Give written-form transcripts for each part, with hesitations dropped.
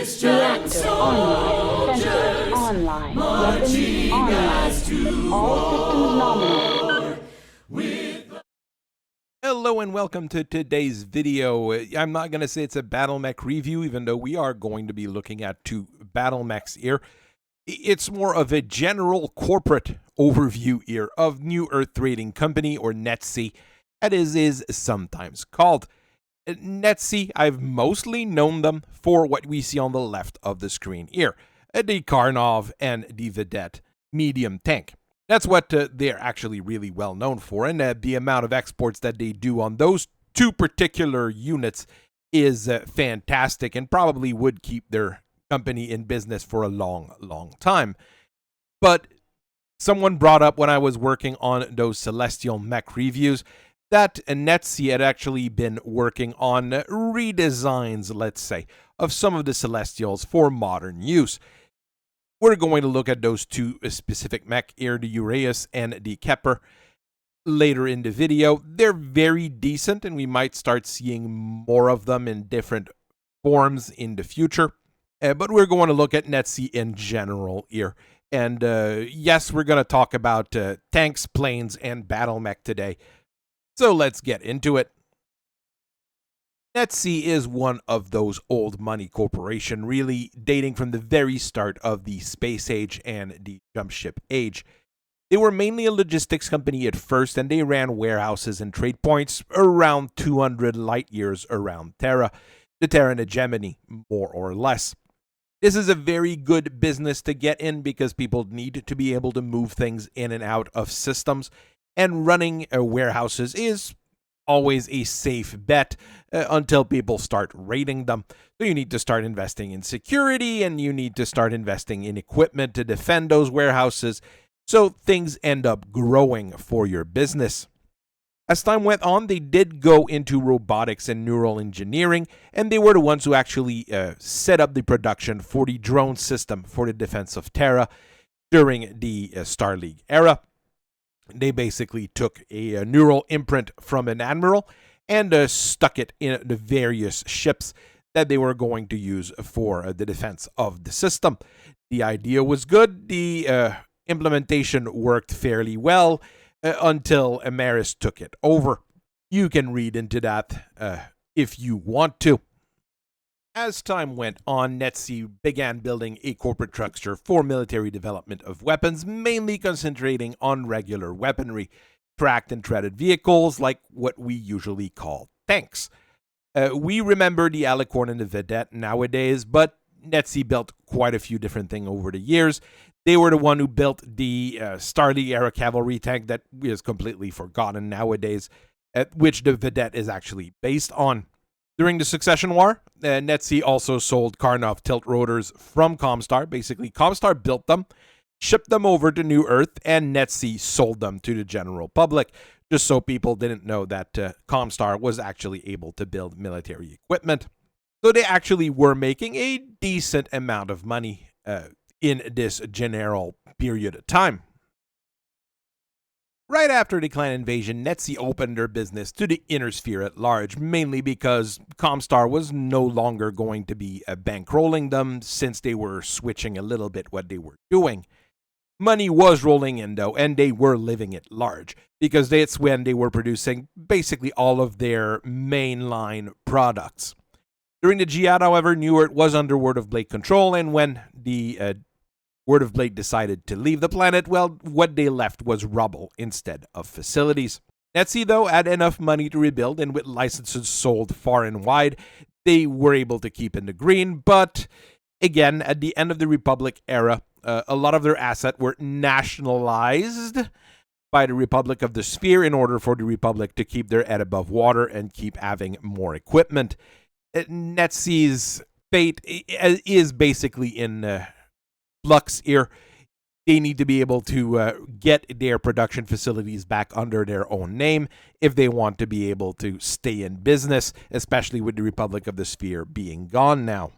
Reactor online. Sensors online. Weapons online. All systems nominal. Hello and welcome to today's video. I'm not going to say it's a battle mech review, even though we are going to be looking at two battle mechs here. It's more of a general corporate overview here of New Earth Trading Company, or NETC, as is sometimes called. NETC, I've mostly known them for what we see on the left of the screen here, the Karnov and the Vedette medium tank. That's what they're actually really well known for, and the amount of exports that they do on those two particular units is fantastic and probably would keep their company in business for a long time. But someone brought up when I was working on those Celestial mech reviews that NETC had actually been working on redesigns, let's say, of some of the Celestials for modern use. We're going to look at those two specific mech here, the Uraeus and the Kheper, later in the video. They're very decent, and we might start seeing more of them in different forms in the future. But we're going to look at NETC in general here. And yes, we're going to talk about tanks, planes, and battle mech today. So let's get into it. NETC is one of those old money corporation, really dating from the very start of the space age and the jump ship age. They were mainly a logistics company at first, and they ran warehouses and trade points around 200 light years around Terra, the Terran hegemony, more or less. This is a very good business to get in because people need to be able to move things in and out of systems, and running warehouses is always a safe bet until people start raiding them. So you need to start investing in security, and you need to start investing in equipment to defend those warehouses, so things end up growing for your business. As time went on, they did go into robotics and neural engineering, and they were the ones who actually set up the production for the drone system for the defense of Terra during the Star League era. They basically took a neural imprint from an admiral and stuck it in the various ships that they were going to use for the defense of the system. The idea was good. The implementation worked fairly well until Amaris took it over. You can read into that if you want to. As time went on, NETC began building a corporate structure for military development of weapons, mainly concentrating on regular weaponry, tracked and treaded vehicles like what we usually call tanks. We remember the Alicorn and the Vedette nowadays, but NETC built quite a few different things over the years. They were the one who built the Starleague era cavalry tank that is completely forgotten nowadays, which the Vedette is actually based on. During the Succession War, NETC also sold Karnov Tilt-Rotors from Comstar. Basically, Comstar built them, shipped them over to New Earth, and NETC sold them to the general public, just so people didn't know that Comstar was actually able to build military equipment. So they actually were making a decent amount of money in this general period of time. Right after the clan invasion, NETC opened their business to the inner sphere at large, mainly because Comstar was no longer going to be bankrolling them since they were switching a little bit what they were doing. Money was rolling in though, and they were living it large, because that's when they were producing basically all of their mainline products. During the Jihad, however, New Earth was under Word of Blade control, and when the Word of Blade decided to leave the planet, well, what they left was rubble instead of facilities. NETC, though, had enough money to rebuild, and with licenses sold far and wide, they were able to keep in the green. But again, at the end of the Republic era, a lot of their assets were nationalized by the Republic of the Sphere in order for the Republic to keep their head above water and keep having more equipment. NETC's fate is basically in flux here. They need to be able to get their production facilities back under their own name if they want to be able to stay in business, especially with the Republic of the Sphere being gone now.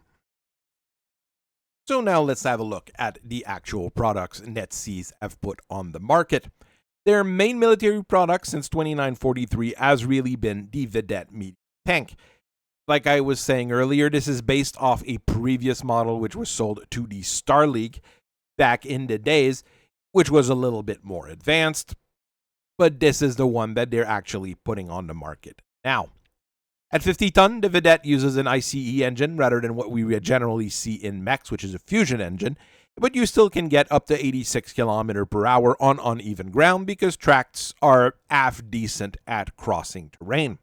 So now let's have a look at the actual products NETCs have put on the market. Their main military product since 2943 has really been the Vedette medium tank. Like I was saying earlier, this is based off a previous model which was sold to the Star League back in the days, which was a little bit more advanced, but this is the one that they're actually putting on the market now. At 50 ton, the Vedette uses an ICE engine rather than what we generally see in Mechs, which is a fusion engine, but you still can get up to 86 km per hour on uneven ground because tracks are half decent at crossing terrain.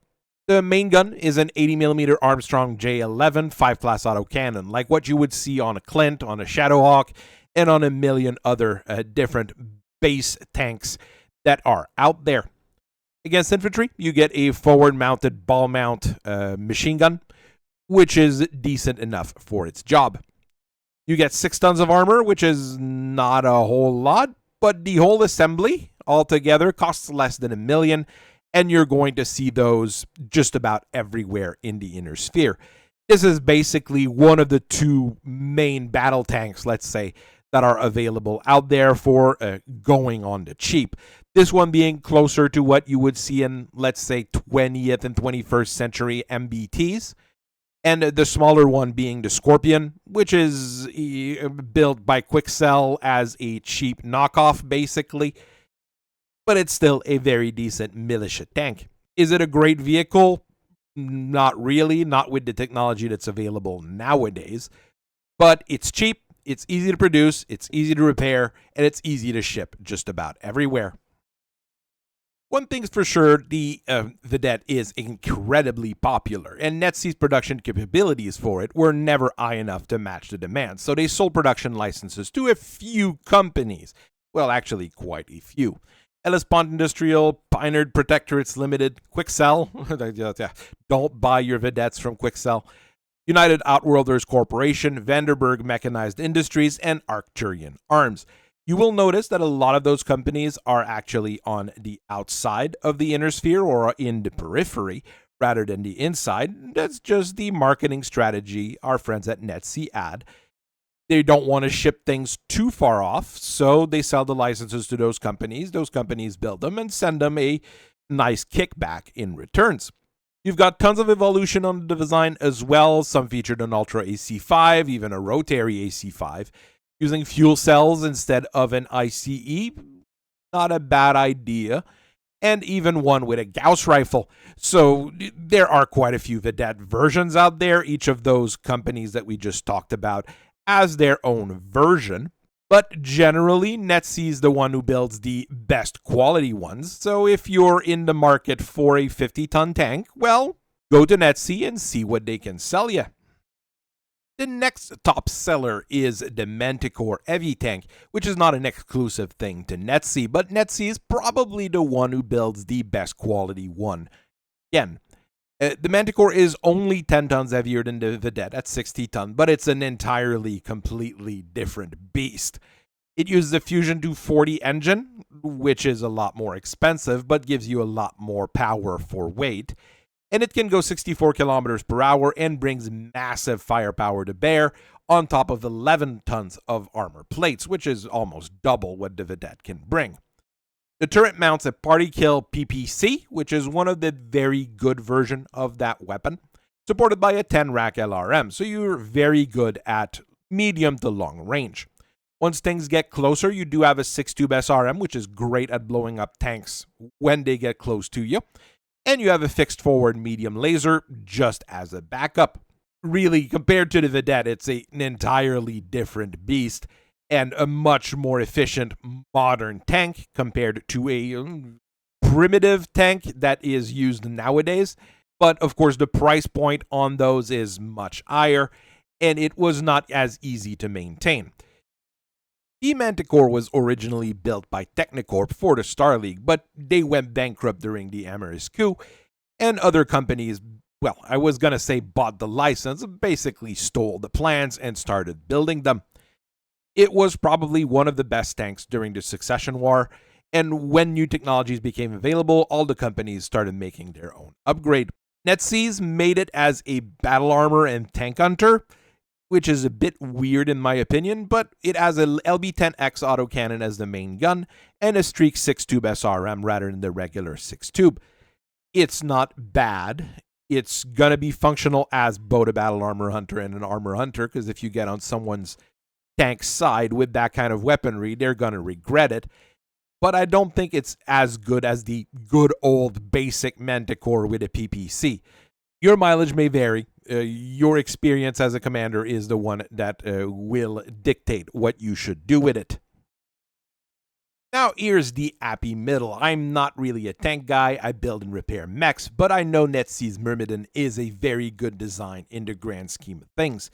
The main gun is an 80mm Armstrong J11 5-class autocannon, like what you would see on a Clint, on a Shadowhawk, and on a million other different base tanks that are out there. Against infantry, you get a forward-mounted ball-mount machine gun, which is decent enough for its job. You get 6 tons of armor, which is not a whole lot, but the whole assembly altogether costs less than $1 million, and you're going to see those just about everywhere in the inner sphere. This is basically one of the 2 main battle tanks, let's say, that are available out there for going on the cheap. This one being closer to what you would see in, let's say, 20th and 21st century MBTs, and the smaller one being the Scorpion, which is built by Quicksell as a cheap knockoff, basically, but it's still a very decent militia tank. Is it a great vehicle? Not really, not with the technology that's available nowadays, but it's cheap, it's easy to produce, it's easy to repair, and it's easy to ship just about everywhere. One thing's for sure, the Vedette is incredibly popular, and NETC's production capabilities for it were never high enough to match the demand, so they sold production licenses to a few companies. Well, actually, quite a few. Ellis Pont Industrial, Pinard Protectorates Limited, Quicksell, don't buy your Vedettes from Quicksell, United Outworlders Corporation, Vanderberg Mechanized Industries, and Arcturian Arms. You will notice that a lot of those companies are actually on the outside of the inner sphere or in the periphery rather than the inside. That's just the marketing strategy our friends at NETC add. They don't want to ship things too far off, so they sell the licenses to those companies. Those companies build them and send them a nice kickback in returns. You've got tons of evolution on the design as well. Some featured an Ultra AC5, even a rotary AC5. Using fuel cells instead of an ICE, not a bad idea. And even one with a Gauss rifle. So there are quite a few Vedette versions out there. Each of those companies that we just talked about has their own version. But generally, NETC is the one who builds the best quality ones. So if you're in the market for a 50-ton tank, well, go to NETC and see what they can sell you. The next top seller is the Manticore Heavy Tank, which is not an exclusive thing to NETC, but NETC is probably the one who builds the best quality one. Again, the Manticore is only 10 tons heavier than the Vedette at 60 ton, but it's an entirely, completely different beast. It uses a Fusion 240 engine, which is a lot more expensive, but gives you a lot more power for weight. And it can go 64 kilometers per hour and brings massive firepower to bear on top of 11 tons of armor plates, which is almost double what the Vedette can bring. The turret mounts a party kill PPC, which is one of the very good version of that weapon, supported by a 10 rack LRM, so you're very good at medium to long range. Once things get closer, you do have a 6-tube SRM, which is great at blowing up tanks when they get close to you. And you have a fixed forward medium laser just as a backup. Really, compared to the Vedette, it's an entirely different beast and a much more efficient modern tank compared to a primitive tank that is used nowadays. But of course, the price point on those is much higher, and it was not as easy to maintain. The Manticore was originally built by Technicorp for the Star League, but they went bankrupt during the Amaris coup, and other companies, well, I was going to say bought the license, basically stole the plans and started building them. It was probably one of the best tanks during the Succession War, and when new technologies became available, all the companies started making their own upgrade. NETC's made it as a battle armor and tank hunter, which is a bit weird in my opinion, but it has a LB-10X autocannon as the main gun and a Streak 6-tube SRM rather than the regular 6-tube. It's not bad. It's going to be functional as both a battle armor hunter and an armor hunter, because if you get on someone's tank side with that kind of weaponry, they're going to regret it. But I don't think it's as good as the good old basic Manticore with a PPC. Your mileage may vary. Your experience as a commander is the one that will dictate what you should do with it. Now here's the happy middle. I'm not really a tank guy, I build and repair mechs, but I know NETC's Myrmidon is a very good design in the grand scheme of things.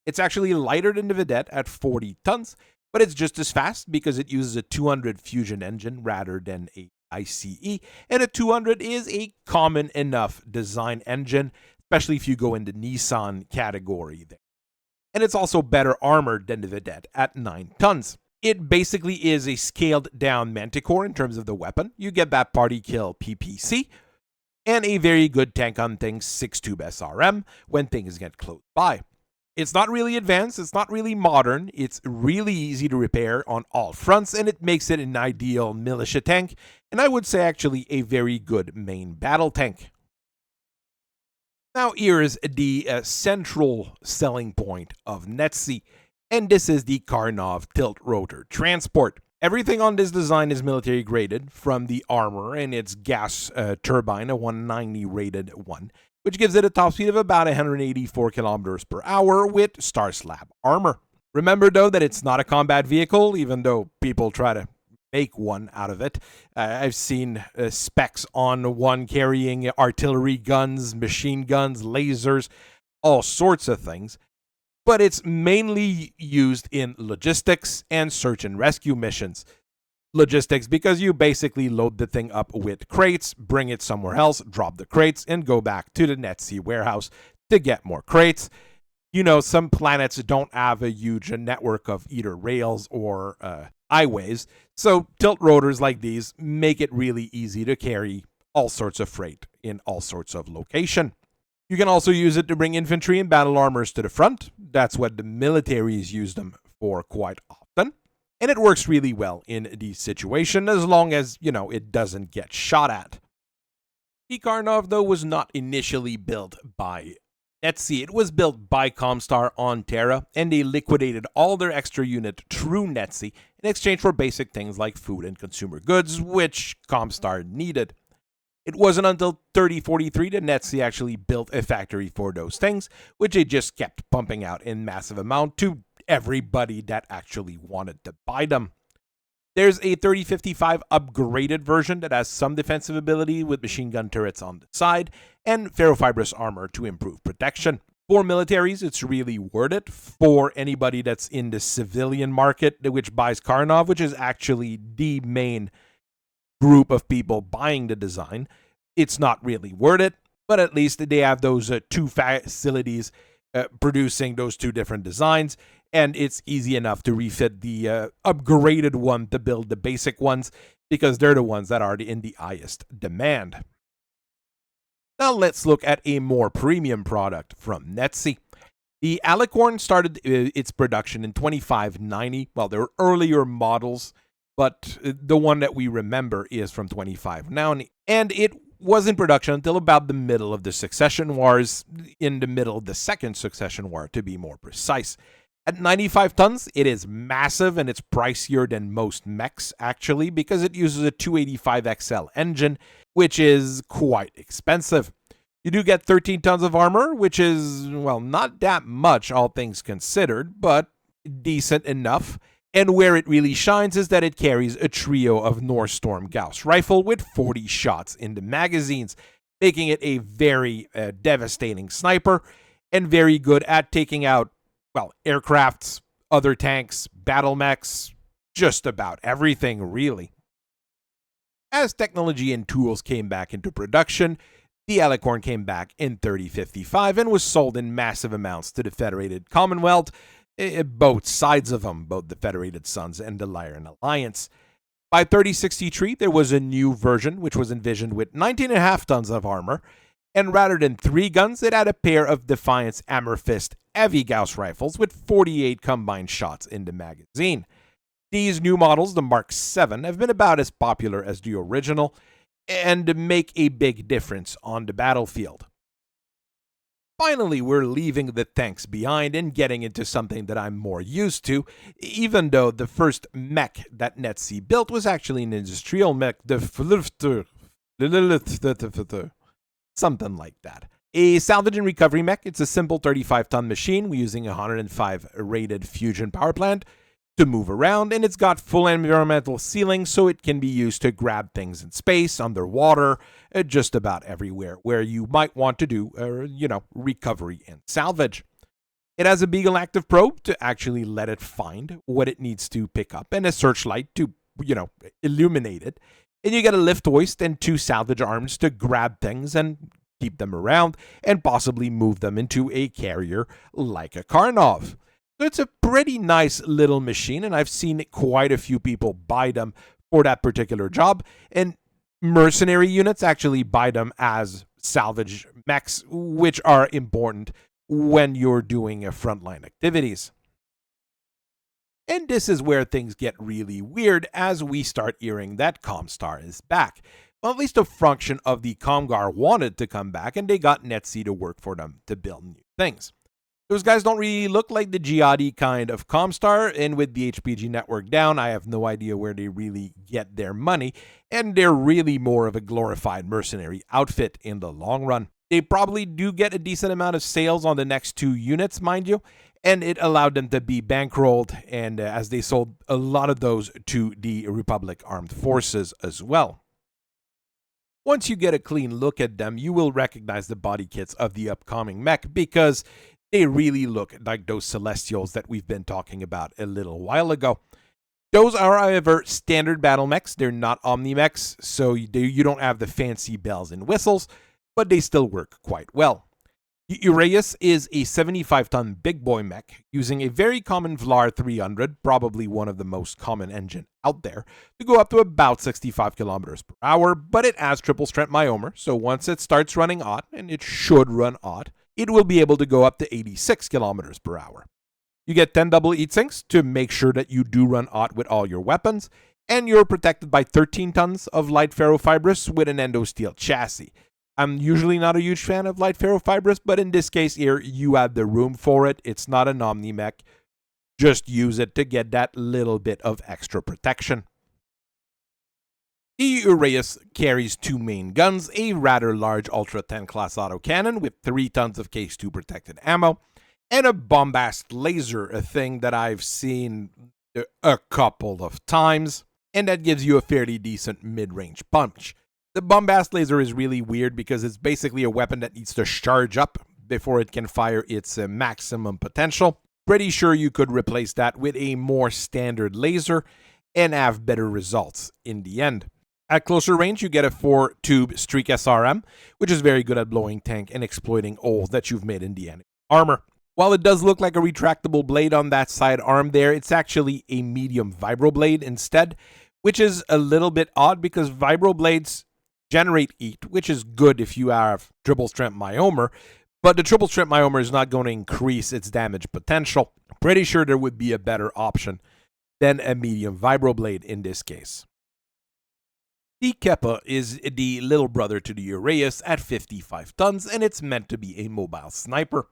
It's actually lighter than the Vedette at 40 tons, but it's just as fast because it uses a 200 fusion engine rather than a ICE, and a 200 is a common enough design engine, especially if you go into Nissan category there. And it's also better armored than the Vedette at 9 tons. It basically is a scaled down Manticore in terms of the weapon. You get that party kill PPC, and a very good tank on things 6-tube SRM when things get close by. It's not really advanced, it's not really modern, it's really easy to repair on all fronts, and it makes it an ideal militia tank, and I would say actually a very good main battle tank. Now here is the central selling point of NETC, and this is the Karnov Tilt-Rotor transport. Everything on this design is military graded, from the armor and its gas turbine, a 190 rated one, which gives it a top speed of about 184 kilometers per hour with star slab armor. Remember though that it's not a combat vehicle, even though people try to make one out of it. I've seen specs on one carrying artillery guns, machine guns, lasers, all sorts of things. But it's mainly used in logistics and search and rescue missions. Logistics because you basically load the thing up with crates, bring it somewhere else, drop the crates, and go back to the NETC warehouse to get more crates. You know, some planets don't have a huge network of either rails or highways, so tilt rotors like these make it really easy to carry all sorts of freight in all sorts of location. You can also use it to bring infantry and battle armors to the front. That's what the militaries use them for quite often. And it works really well in these situations as long as, you know, it doesn't get shot at. The Karnov, though, was not initially built by NETC. It was built by Comstar on Terra, and they liquidated all their extra unit through NETC in exchange for basic things like food and consumer goods, which Comstar needed. It wasn't until 3043 that NETC actually built a factory for those things, which they just kept pumping out in massive amount to everybody that actually wanted to buy them. There's a 3055 upgraded version that has some defensive ability with machine gun turrets on the side and ferrofibrous armor to improve protection. For militaries, it's really worth it. For anybody that's in the civilian market, which buys Karnov, which is actually the main group of people buying the design, it's not really worth it, but at least they have those two facilities producing those two different designs, and it's easy enough to refit the upgraded one to build the basic ones because they're the ones that are in the highest demand. Now let's look at a more premium product from NETC. The Alicorn started its production in 2590. Well, there were earlier models, but the one that we remember is from 2590, and it was in production until about the middle of the Succession Wars, in the middle of the Second Succession War to be more precise. At 95 tons, it is massive, and it's pricier than most mechs actually because it uses a 285XL engine, which is quite expensive. You do get 13 tons of armor, which is, well, not that much all things considered, but decent enough. And where it really shines is that it carries a trio of North Storm Gauss rifle with 40 shots in the magazines, making it a very devastating sniper and very good at taking out, well, aircrafts, other tanks, battle mechs, just about everything really. As technology and tools came back into production, the Alicorn came back in 3055 and was sold in massive amounts to the Federated Commonwealth, both sides of them, both the Federated Sons and the Lyran Alliance. By 3063, there was a new version, which was envisioned with 19.5 tons of armor, and rather than 3 guns, it had a pair of Defiance Hammerfist heavy Gauss rifles with 48 combined shots in the magazine. These new models, the Mark 7, have been about as popular as the original, and make a big difference on the battlefield. Finally, we're leaving the tanks behind and getting into something that I'm more used to, even though the first mech that NETC built was actually an industrial mech, something like that. A salvage and recovery mech. It's a simple 35-ton machine. We're using a 105 rated fusion power plant to move around, and it's got full environmental sealing, so it can be used to grab things in space, underwater, just about everywhere where you might want to do, recovery and salvage. It has a Beagle active probe to actually let it find what it needs to pick up, and a searchlight to, illuminate it. And you get a lift hoist and 2 salvage arms to grab things and keep them around, and possibly move them into a carrier like a Karnov. So it's a pretty nice little machine, and I've seen quite a few people buy them for that particular job, and mercenary units actually buy them as salvage mechs, which are important when you're doing frontline activities. And this is where things get really weird as we start hearing that Comstar is back. Well, at least a function of the Comgar wanted to come back, and they got NETC to work for them to build new things. Those guys don't really look like the jihadi kind of Comstar, and with the HPG network down, I have no idea where they really get their money, and they're really more of a glorified mercenary outfit in the long run. They probably do get a decent amount of sales on the next 2 units, mind you, and it allowed them to be bankrolled, and as they sold a lot of those to the Republic Armed Forces as well. Once you get a clean look at them, you will recognize the body kits of the upcoming mech, because they really look like those Celestials that we've been talking about a little while ago. Those are, however, standard battle mechs. They're not Omni mechs, so you don't have the fancy bells and whistles, but they still work quite well. Uraeus is a 75-ton big boy mech using a very common Vlar 300, probably one of the most common engine out there, to go up to about 65 kilometers per hour, but it has triple strength myomer, so once it starts running hot, and it should run hot, it will be able to go up to 86 kilometers per hour. You get 10 double heat sinks to make sure that you do run hot with all your weapons, and you're protected by 13 tons of light ferrofibrous with an endosteel chassis. I'm usually not a huge fan of light ferrofibrous, but in this case here, you have the room for it. It's not an Omni mech. Just use it to get that little bit of extra protection. The Uraeus carries 2 main guns, a rather large Ultra 10 class autocannon with 3 tons of Case 2 protected ammo, and a bombast laser, a thing that I've seen a couple of times, and that gives you a fairly decent mid-range punch. The bombast laser is really weird because it's basically a weapon that needs to charge up before it can fire its maximum potential. Pretty sure you could replace that with a more standard laser and have better results in the end. At closer range, you get a 4-tube Streak SRM, which is very good at blowing tank and exploiting holes that you've made in the enemy armor. While it does look like a retractable blade on that side arm there, it's actually a medium vibroblade instead, which is a little bit odd because vibroblades generate heat, which is good if you have triple strength myomer, but the triple strength myomer is not going to increase its damage potential. Pretty sure there would be a better option than a medium vibroblade in this case. The Kheper is the little brother to the Uraeus at 55 tons, and it's meant to be a mobile sniper.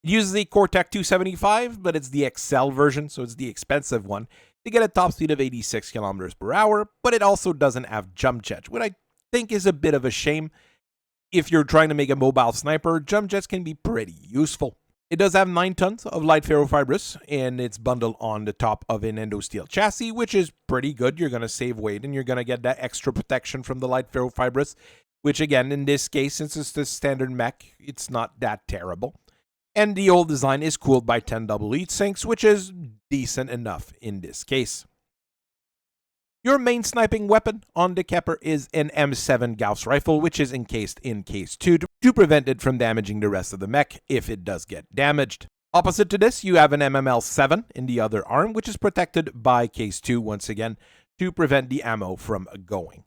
It uses a Cortec 275, but it's the XL version, so it's the expensive one, to get a top speed of 86 kilometers per hour, but it also doesn't have jump jets, which I think is a bit of a shame. If you're trying to make a mobile sniper, jump jets can be pretty useful. It does have 9 tons of light ferrofibrous, and it's bundled on the top of an endosteel chassis, which is pretty good. You're going to save weight, and you're going to get that extra protection from the light ferrofibrous, which again, in this case, since it's the standard mech, it's not that terrible. And the old design is cooled by 10 double heat sinks, which is decent enough in this case. Your main sniping weapon on the Kheper is an M7 Gauss rifle, which is encased in Case 2 to prevent it from damaging the rest of the mech if it does get damaged. Opposite to this, you have an MML7 in the other arm, which is protected by Case 2 once again to prevent the ammo from going.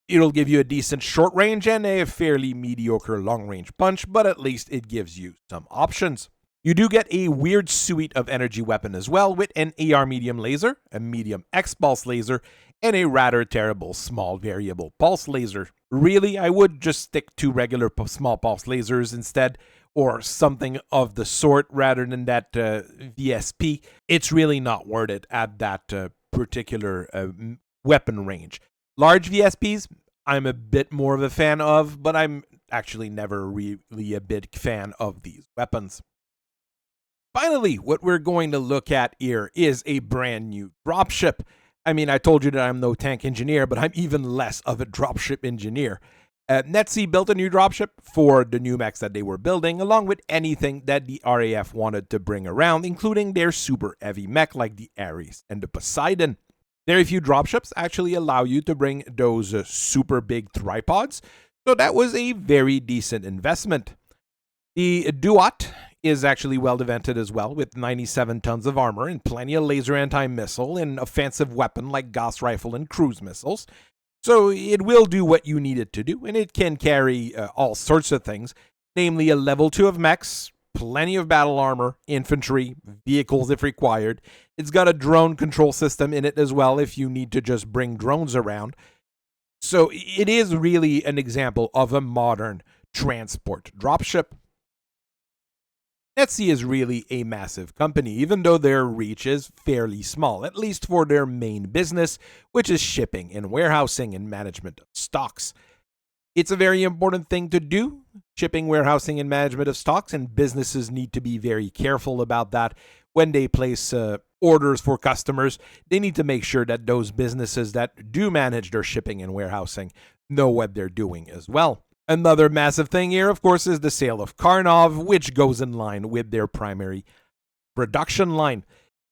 It'll give you a decent short range and a fairly mediocre long range punch, but at least it gives you some options. You do get a weird suite of energy weapon as well, with an AR medium laser, a medium X-pulse laser, and a rather terrible small variable pulse laser. Really, I would just stick to regular small pulse lasers instead, or something of the sort rather than that VSP, it's really not worth it at that particular weapon range. Large VSPs, I'm a bit more of a fan of, but I'm actually never really a big fan of these weapons. Finally, what we're going to look at here is a brand new dropship. I mean, I told you that I'm no tank engineer, but I'm even less of a dropship engineer. NETC built a new dropship for the new mechs that they were building, along with anything that the RAF wanted to bring around, including their super heavy mech like the Ares and the Poseidon. Very few dropships actually allow you to bring those super big tripods, so that was a very decent investment. The Duat is actually well invented as well, with 97 tons of armor and plenty of laser anti-missile and offensive weapon like Gauss rifle and cruise missiles. So it will do what you need it to do, and it can carry all sorts of things, namely a level 2 of mechs, plenty of battle armor, infantry, vehicles if required. It's got a drone control system in it as well if you need to just bring drones around. So it is really an example of a modern transport dropship. NETC is really a massive company, even though their reach is fairly small, at least for their main business, which is shipping and warehousing and management of stocks. It's a very important thing to do, shipping, warehousing, and management of stocks, and businesses need to be very careful about that when they place orders for customers. They need to make sure that those businesses that do manage their shipping and warehousing know what they're doing as well. Another massive thing here, of course, is the sale of Karnov, which goes in line with their primary production line.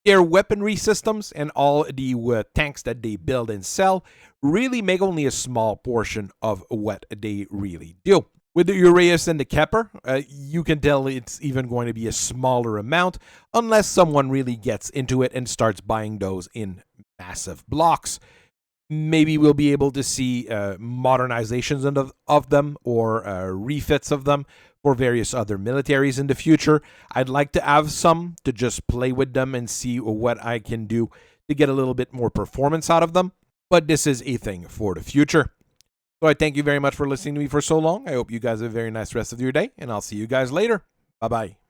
Their weaponry systems and all the tanks that they build and sell really make only a small portion of what they really do. With the Uraeus and the Kheper, you can tell it's even going to be a smaller amount unless someone really gets into it and starts buying those in massive blocks. Maybe we'll be able to see modernizations of them or refits of them for various other militaries in the future. I'd like to have some to just play with them and see what I can do to get a little bit more performance out of them. But this is a thing for the future. So I thank you very much for listening to me for so long. I hope you guys have a very nice rest of your day, and I'll see you guys later. Bye-bye.